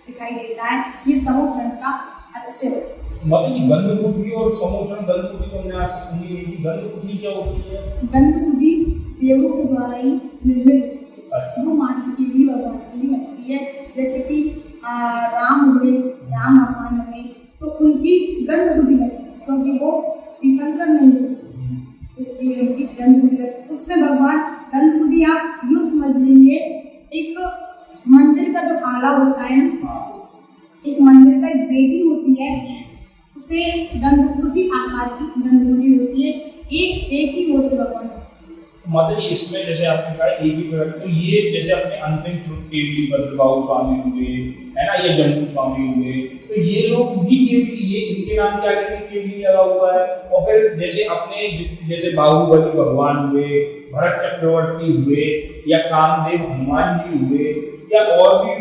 दिखाई देता है। ये समूह का अच्छे होता है। मतलब गंधकुटी और समोषण, गंधकुटी को हमने आज से सुनी नहीं थी, गंधकुटी क्या होती है? गंधकुटी देवों के द्वारा ही निर्मित वो माटी की भी भगवान की लगती है। जैसे कि राम हुए, राम भगवान हुए, तो उनकी गंधकुटी लगती है क्योंकि वो तीर्थंकर नहीं होते, इसलिए उनकी गंधकुटी लगती है। उसमें भगवान गंधकुटी आप यूँ समझ लीजिए, एक मंदिर का जो आला होता है ना, एक मंदिर का एक बेदी होती है, उसे उसी आकार की गंधकुटी होती है। एक ही ओर से भगवान। मतलब इसमें जैसे आपने कहा एक ही प्रकार, तो ये जैसे अपने अंतिम श्रुत केवली भद्रबाहु स्वामी हुए है ना, ये जम्बू स्वामी हुए, तो ये लोग भी केवली, ये इनके के नाम के आगे के भी लगा हुआ है। और फिर जैसे अपने जैसे बाहुबली भगवान हुए, भरत चक्रवर्ती हुए, या कामदेव हनुमान जी हुए, या और भी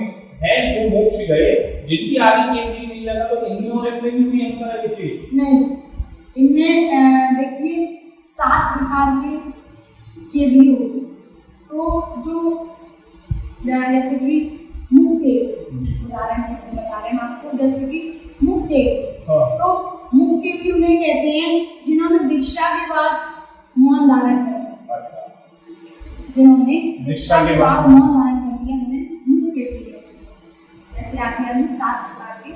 हैं जो मोक्ष गए, जिनकी आगे केवली नहीं लगा, तो इनमें और इनमें भी अंतर है किसी? नहीं, इनमें देखिए 7 प्रकार के भी होते। तो जो जैसे कि मुख के उदाहरण बता रहे हैं आपको, जैसे कि मुख के, तो मुख के भी उन्हें कहते हैं जिन्होंने दीक्षा के बाद मौन धारण कर लिया, जिन्होंने दीक्षा के बाद मौन धारण कर लिया, उन्हें मुख के भी कहते हैं। ऐसे आपके अंदर 7 प्रकार के।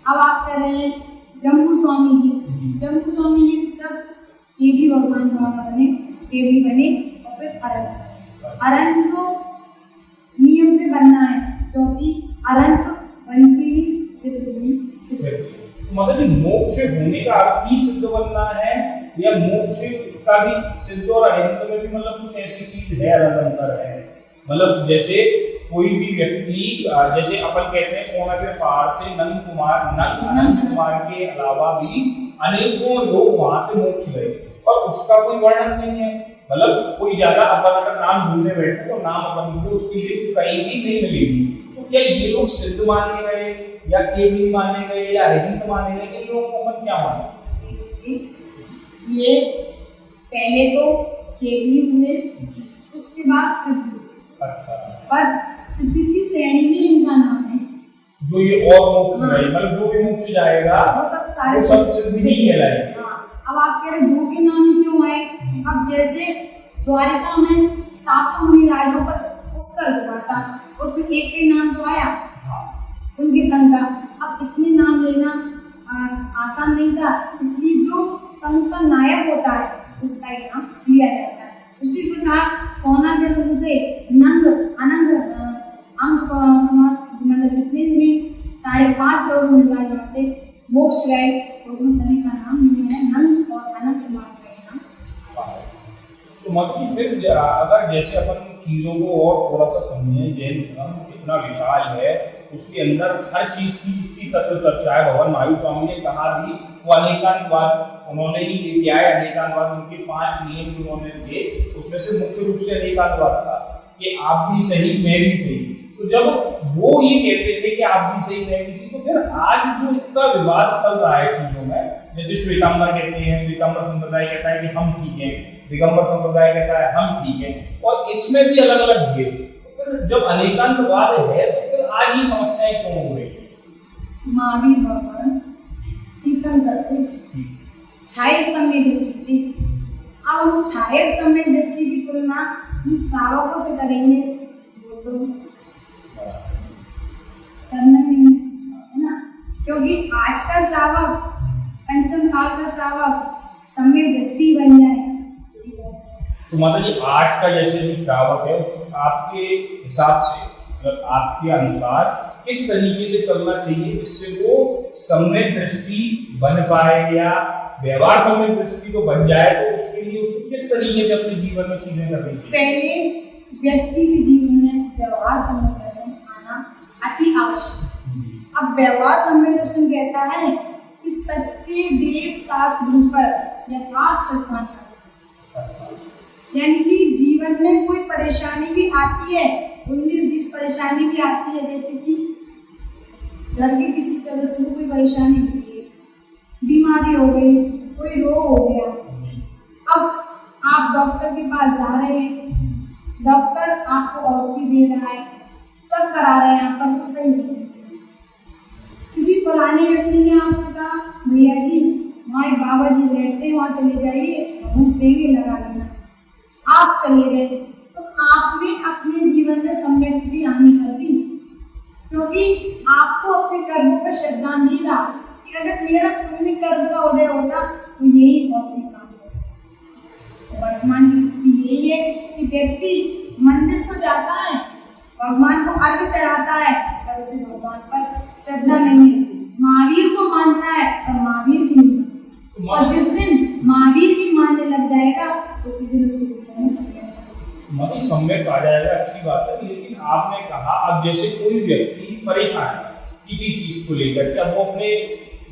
अब आप कह रहे हैं जम्बू स्वामी जी, जम्बू स्वामी जी सब ये भी भगवान द्वारा बने, ये भी बने। और फिर अरंत तो नियम से बनना है, क्योंकि अरंत बनके ही मतलब मोक्ष होने का अर्थ ही सिद्ध बनना है, या मोक्ष का भी सिद्ध और अहिंद में भी मतलब कुछ ऐसी चीज है, अलग अंतर है? मतलब जैसे कोई भी व्यक्ति, जैसे अपन कहते हैं सोना के पहाड़ से नंद कुमार के अलावा भी अनेकों लोग वहां से मोक्ष गए, और उसका कोई वर्णन नहीं है। मतलब कोई ज्यादा अपन अगर नाम ढूंढने बैठे तो नाम अपन को उसकी लिस्ट कहीं भी नहीं मिलेगी। तो क्या ये लोग सिद्ध माने गए, या केवली माने गए, या अहिंद माने गए? इन लोगों को अपन क्या माने? ये पहले तो केवली हुए, उसके बाद सिद्ध हुए। अच्छा। पर सिद्ध की श्रेणी में इनका नाम है। जो ये और मोक्ष गए, मतलब जो भी मोक्ष जाएगा वो सब सारे सिद्ध ही कहलाएगा। हाँ, अब आप कह रहे दो के नाम ही क्यों आए? अब जैसे द्वारिका में 700 मुनि राजों पर उत्सर्ग हुआ था, उसमें एक के नाम तो आया, उनकी संघ का। अब इतने नाम लेना आसान नहीं था, इसलिए जो संघ का नायक होता है उसका एक नाम लिया जाता है। उसी प्रकार सोना के रूप से नंग अनंग अंक मतलब जितने भी 5.5 करोड़ मुनि राजों से मोक्ष गए, उसमें सभी का नाम लिया है नंद और अनंत कुमार का नाम। तो मतलब फिर अगर जैसे अपन चीजों को और थोड़ा सा समझें, जैन धर्म कितना विशाल है, उसके अंदर हर चीज की इतनी तत्व चर्चा है। भगवान महावीर स्वामी ने कहा भी, वो अनेकांतवाद उन्होंने ही किया है। अनेकांतवाद उनके 5 नियम जो उन्होंने दिए, उसमें से मुख्य रूप से अनेकांतवाद था कि आप भी सही मैं भी सही। तो जब वो ये कहते थे कि आप भी सही मैं भी सही, तो फिर आज जो इतना विवाद चल रहा है चीजों में, जैसे श्वेतांबर कहते हैं, श्वेतांबर संप्रदाय कहता है कि हम ठीक हैं, दिगंबर संप्रदाय कहता है हम ठीक हैं, और इसमें भी अलग अलग भेद। तो फिर जब अनेकांतवाद है, तो फिर आज ये समस्याएं क्यों हो रही? महावीर भगवान कीर्तन करते छाया समय दृष्टि थी। अब हम छाया समय दृष्टि की तुलना श्रावकों से करेंगे, वो तो करना नहीं है ना, क्योंकि आज का श्रावक, पंचम काल का श्रावक समय दृष्टि बन जाए। तो मतलब ये आज का जैसे जो श्रावक है, उसको आपके हिसाब से, मतलब आपके अनुसार किस तरीके से चलना चाहिए जिससे वो सम्यक दृष्टि बन पाए, या व्यवहार सम्यक दृष्टि तो बन जाए, तो उसके लिए उसको किस तरीके से अपने जीवन में चीजें करनी चाहिए? पहले व्यक्ति के जीवन में व्यवहार सम्यक दर्शन आना अति आवश्यक। अब व्यवहार सम्यक दर्शन कहता है कि सच्चे देव शास्त्र पर यथार्थ श्रद्धा, यानी कि जीवन में कोई परेशानी भी आती है, 19-20 परेशानी भी आती है, जैसे कि घर के किसी सदस्य को कोई परेशानी होती है, बीमारी हो गई, कोई रोग हो गया। अब आप डॉक्टर के पास जा रहे हैं, डॉक्टर आपको औषधि दे रहा है, सब करा रहे हैं, आप पर सही नहीं है। किसी पुराने व्यक्ति ने आपसे कहा भैया जी वहाँ एक बाबा जी बैठते हैं, वहाँ चले जाइए, भूख देंगे लगा लेना, आप चले गए, तो आपने अपने जीवन में सम्यक की हानि कर दी, क्योंकि आपको अपने कर्मों पर श्रद्धा नहीं रहा कि अगर मेरा पुण्य कर्म का उदय होता तो यही पौष्टिक काम होता। वर्तमान की स्थिति यही है कि व्यक्ति मंदिर तो जाता है, भगवान को अर्घ चढ़ाता है, पर उसे भगवान पर श्रद्धा नहीं है। महावीर को मानता है पर महावीर की नहीं मानता, और जिस दिन महावीर की मानने लग जाएगा उसी दिन उसके जीवन में सम्यक सम्यक आ जाएगा। अच्छी बात है, लेकिन आपने कहा अब जैसे कोई व्यक्ति परेशान है किसी चीज को लेकर के, अब वो अपने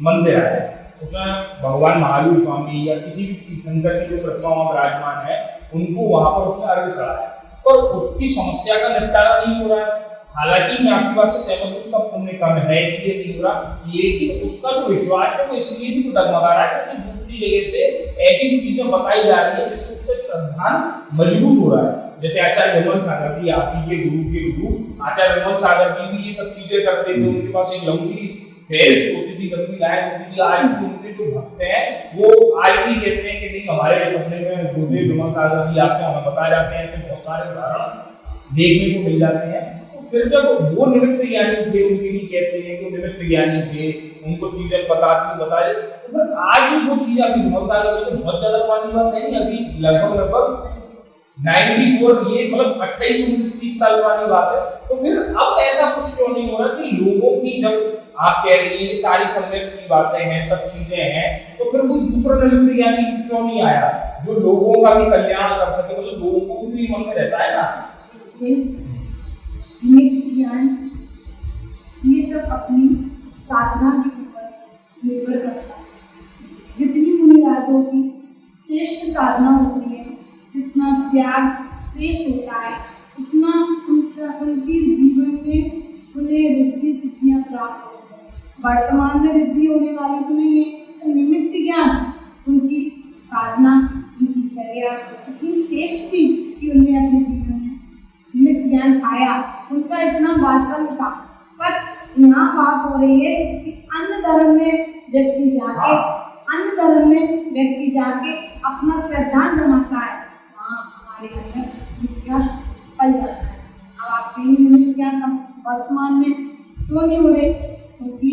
मंदिर आया, उसमें भगवान महावीर स्वामी या किसी भी तीर्थंकर की जो प्रतिमा वहां विराजमान है उनको वहां पर उसने अर्घ चढ़ाया, पर उसकी समस्या का निपटारा नहीं हो रहा है। हालांकि मैं आपकी बात से सहमत हूँ, उसका पुण्य कम है इसलिए नहीं हो रहा, लेकिन उसका जो विश्वास है वो इसलिए भी तो डगमगा रहा है, उसे दूसरी जगह से ऐसी चीजें बताई जा रही है जिससे उसका श्रद्धान मजबूत हो रहा है। जैसे आचार्य विमल सागर जी, आप के गुरु के गुरु आचार्य विमल सागर जी भी ये सब चीजें करते थे, उनके पास एक लंबी फेरिस्त होती थी, लंबी लाइन होती थी। आज भी उनके जो भक्त हैं वो आज भी कहते हैं कि नहीं, हमारे सपने में गुरुदेव विमल सागर जी आते हैं, हमें बताए जाते हैं, ऐसे बहुत सारे उदाहरण देखने को मिल जाते हैं। फिर जब वो निमित्त ज्ञानी थे, उनके लिए कहते हैं कि निमित्त ज्ञानी थे, उनको चीजें बताए, तो फिर आज भी वो चीजें अभी बहुत ज्यादा पुरानी बात नहीं, अभी लगभग 94 ये मतलब 28-29-30 साल पुरानी बात है। तो फिर अब ऐसा कुछ क्यों नहीं हो रहा कि लोगों की, जब आप कह रही है सारी सम्यक की बातें हैं, सब चीजें हैं, तो फिर कोई दूसरा निमित्त ज्ञानी क्यों नहीं आया जो लोगों का भी कल्याण कर सके, मतलब लोगों को भी मन में रहता है ना। ज्ञान ये सब अपनी साधना के ऊपर निर्भर करता है। जितनी मुनिराजों की श्रेष्ठ साधना होती है, जितना त्याग श्रेष्ठ होता है, उतना उनके जीवन में उन्हें रिद्धि सिद्धियां प्राप्त होती है। वर्तमान में रिद्धि होने वाली तो नहीं है, तो निमित्त ज्ञान उनकी साधना, उनकी चर्या इतनी श्रेष्ठ थी कि उन्हें अपने जीवन में निमित्त ज्ञान पाया, उनका इतना वास्तव था। पर यहाँ बात हो रही है कि अन्य धर्म में व्यक्ति जाके अपना श्रद्धांजलि जमाता है, वहाँ हमारे अंदर मिथ्या पल जाता है। अब आपके निमित्त ज्ञान वर्तमान में क्यों नहीं हो रहे? क्योंकि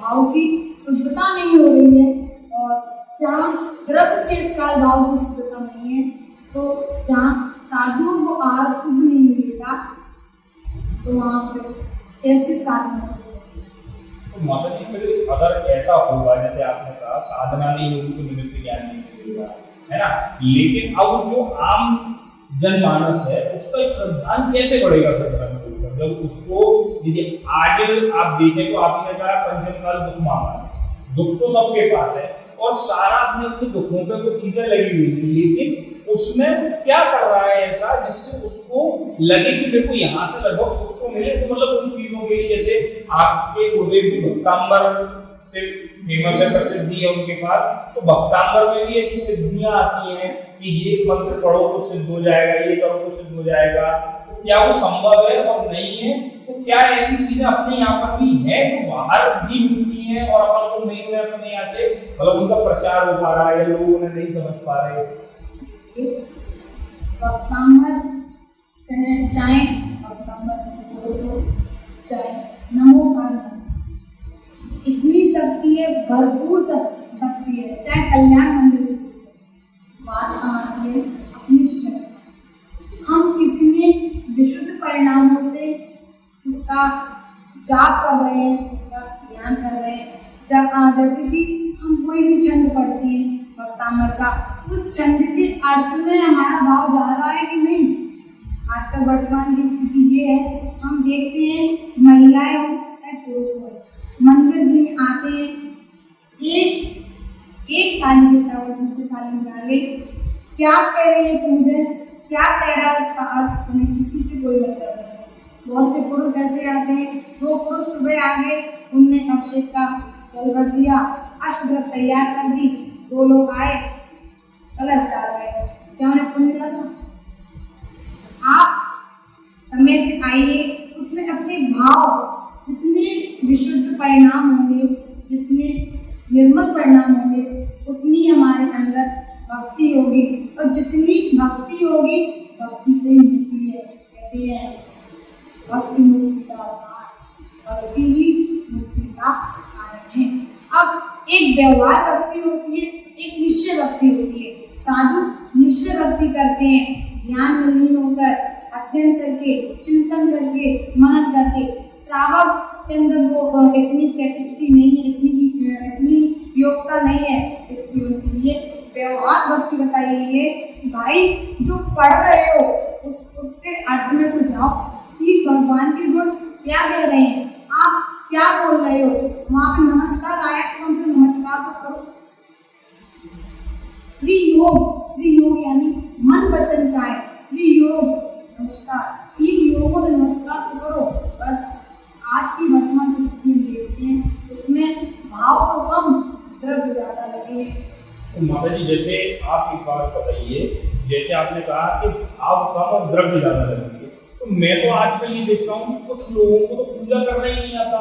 भाव की शुद्धता नहीं हो रही है, और जहाँ द्रव्य क्षेत्र काल भाव की शुद्धता नहीं है, तो जहाँ साधुओं को आहार शुद्ध नहीं मिलेगा, तो वहाँ पर कैसे साधना शुद्ध होगी? तो माता जी फिर अगर ऐसा होगा, जैसे आपने कहा साधना नहीं होगी तो निमित्त ज्ञान नहीं मिलेगा, है ना, लेकिन अब जो आम जनमानस है उसका श्रद्धान कैसे बढ़ेगा फिर धर्म के ऊपर, जब उसको देखिए आज आप देखें तो आपने कहा पंचम काल दुख मांगा, दुख तो सबके पास है और सारा अपने अपने दुखों पे कुछ चीजें लगी हुई है, लेकिन उसमें क्या कर रहा है ऐसा जिससे उसको लगे कि देखो यहाँ से लगभग सुख को मिले। तो मतलब उन चीजों के लिए, जैसे आपके गुरुदेव जी भक्तांबर से फेमस है, प्रसिद्धि है उनके पास, तो भक्तांबर में भी ऐसी सिद्धियां आती हैं कि ये मंत्र पढ़ो तो सिद्ध हो जाएगा, ये करो तो सिद्ध हो जाएगा। तो क्या वो संभव है और नहीं है? तो क्या ऐसी चीजें अपने यहाँ पर भी है जो बाहर भी मिलती है और अपन को नहीं है, अपने यहाँ से मतलब उनका प्रचार हो पा रहा है या लोग उन्हें नहीं समझ पा रहे? भक्तांबर चाहे भक्तांबर चाहे नमो कांड, इतनी शक्ति है, भरपूर शक्ति है, चाहे कल्याण मंदिर से बात आती है अपनी शक्ति। हम कितने विशुद्ध परिणामों से उसका जाप कर रहे हैं, उसका ध्यान कर रहे हैं। जैसे कि हम कोई भी छंद पढ़ते हैं भक्तांबर का, उस छंद के अर्थ में हमारा भाव जा रहा है कि नहीं? आजकल वर्तमान की स्थिति ये है, हम देखते हैं महिलाएं हो चाहे पुरुष हो, मंदिर जी में आते हैं, एक थाली में चावल दूसरी थाली में डाले, क्या कह रहे हैं पूजन, क्या कह रहा है उसका अर्थ, उन्हें किसी से कोई मतलब नहीं। बहुत से पुरुष ऐसे आते हैं, 2 पुरुष सुबह आ गए, उनने अभिषेक का जल भर दिया, अष्टग्रह तैयार कर दी, 2 लोग आए कलश डाल गए, क्या उन्हें पुण्य लगा? आप समय से आइए, उसमें अपने भाव जितने विशुद्ध परिणाम होंगे, जितने निर्मल परिणाम होंगे, उतनी हमारे अंदर भक्ति होगी, और जितनी भक्ति होगी भक्ति से मुक्ति है। कहते हैं भक्ति मुक्ति का आधार, भक्ति ही मुक्ति का कारण है। अब एक व्यवहार भक्ति होती है, एक निश्चय भक्ति होती है। साधु निश्चय भक्ति करते हैं, ध्यान में लीन होकर अध्ययन करके, चिंतन करके, मनन करके। श्रावक के अंदर वो इतनी कैपेसिटी नहीं है, इतनी योग्यता नहीं है, इसलिए उनके लिए व्यवहार भक्ति बताई गई है कि भाई जो पढ़ रहे हो उसके अर्थ में तो जाओ कि भगवान के गुण क्या कह रहे हैं। आप क्या बोल रहे हो? वहां पे नमस्कार आया तो कम से कम नमस्कार तो करो। त्रियोग यानी मन वचन का है। त्रियोग नमस्कार, 3 योगों से नमस्कार तो करो। पर आज की वर्तमान स्थिति में देखते हैं उसमें भाव तो कम, द्रव्य ज्यादा लगे। तो माता जी जैसे आप एक बात बताइए, जैसे आपने कहा कि भाव कम और द्रव्य ज्यादा लगेंगे, तो मैं तो आजकल ये देखता हूँ कि कुछ लोगों को तो पूजा करना ही नहीं आता।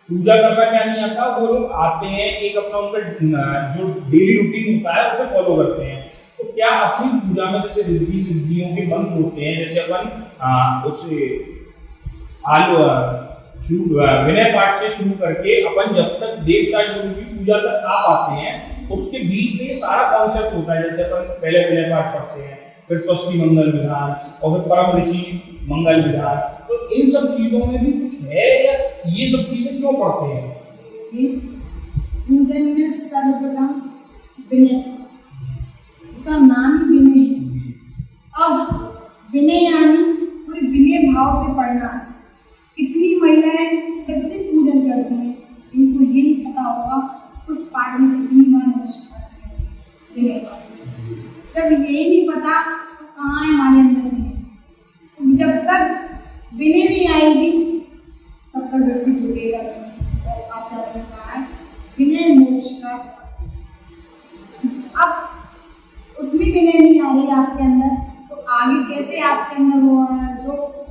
पूजा करना क्या नहीं आता, वो लोग आते हैं एक अपना उनका जो डेली रूटीन होता है उसे फॉलो करते हैं। तो क्या अपनी पूजा में जैसे रिद्धि सिद्धियों के मंत्र होते हैं, जैसे अपन उसे विनय पाठ से शुरू करके अपन जब तक देव साई गुरु की पूजा तक आ पाते हैं उसके बीच में ये सारा कॉन्सेप्ट होता है। जैसे अपन पहले विनय पाठ पढ़ते हैं, फिर स्वस्ति मंगल विधान और फिर परम ऋषि मंगल विधान। तो इन सब चीजों में भी कुछ है या ये सब चीजें क्यों पढ़ते हैं? पूजन में सर्वप्रथम विनय, उसका नाम ही विनय है। अब विनय यानी पूरे विनय भाव से पढ़ना। कितनी महिलाएं प्रतिदिन पूजन करती हैं, इनको ये नहीं पता होगा उस पाठ में कितनी बार नमस्कार करें। जब ये नहीं पता तो कहाँ है हमारे अंदर में। तो जब तक विनय नहीं आएगी तब तक व्यक्ति जुड़ेगा नहीं। और आचार्य ने कहा है विनय मोक्ष का। अब उसमें विनय नहीं आ रही आपके अंदर तो आगे कैसे आपके अंदर वो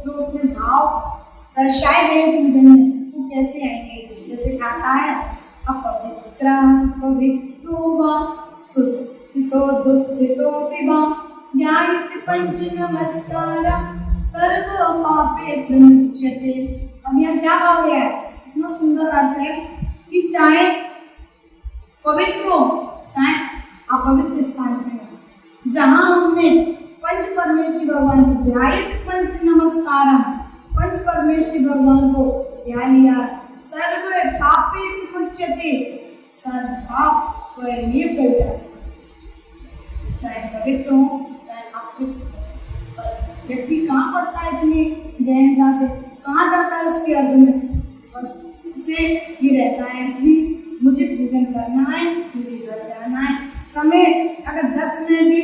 जो उसमें भाव दर्शाए गए पूजन में वो कैसे आएंगे? जैसे कहता है अपवित्र पवित्रो वा सुस्थितो दुस्थितो विवा न्यायति पंच नमस्कारः सर्व पापे प्रमुच्यते। अब यहाँ क्या कहा गया है? इतना सुंदर अर्थ है कि चाहे पवित्र हो चाहे अपवित्र स्थान पे हो, जहाँ हमने पंच परमेश्वर भगवान को ध्यायति पंच नमस्कारः, पंच परमेश्वर भगवान को ध्यान लिया, सर्व पापे विमुच्यते, सर्व पाप स्वयं ही गल जाते। चाहे पवित्र हो चाहे अपवित्र हो, व्यक्ति कहाँ पड़ता है इतनी गहनता से, कहाँ जाता है उसके अर्थ में? बस उसे ये रहता है कि मुझे पूजन करना है, मुझे घर जाना है। समय अगर 10 मिनट भी